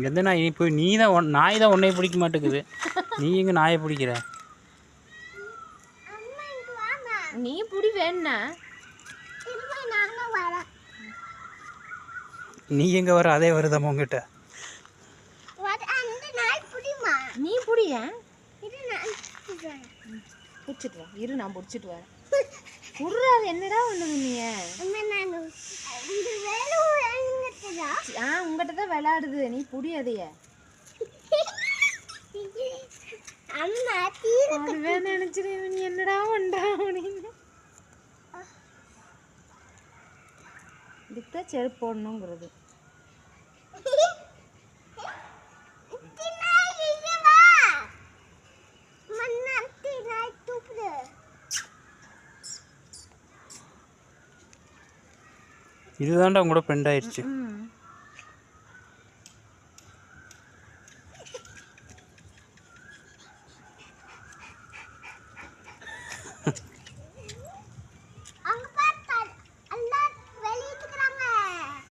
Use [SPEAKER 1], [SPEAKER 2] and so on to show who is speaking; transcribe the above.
[SPEAKER 1] எந்த நாய் இப்போ நீ தான் நாய் தான் உன்னை பிடிக்க மாட்டேங்குது. நீ எங்கே நாயை பிடிக்கிற?
[SPEAKER 2] நீ பிடி வேணா
[SPEAKER 1] நீ எங்கே வர? அதே வருதாம்மா உங்ககிட்ட.
[SPEAKER 2] நீ பிடிய பிடிச்சிட்டு வா. இரு நான் பிடிச்சிட்டு வரேன். விட்றாது. என்னடா பண்ணுது நீ? உங்ககிட்ட தான் விளையாடுது. நீ புடி அதைய. அதுவே நினைச்சிரு நீ என்னடா பண்றா அப்படின்னு. இதுக்குதான் செருப்பு போடணுங்கிறது.
[SPEAKER 1] இதுதான்டா உங்களோட ஃப்ரெண்ட் ஆயிடுச்சு.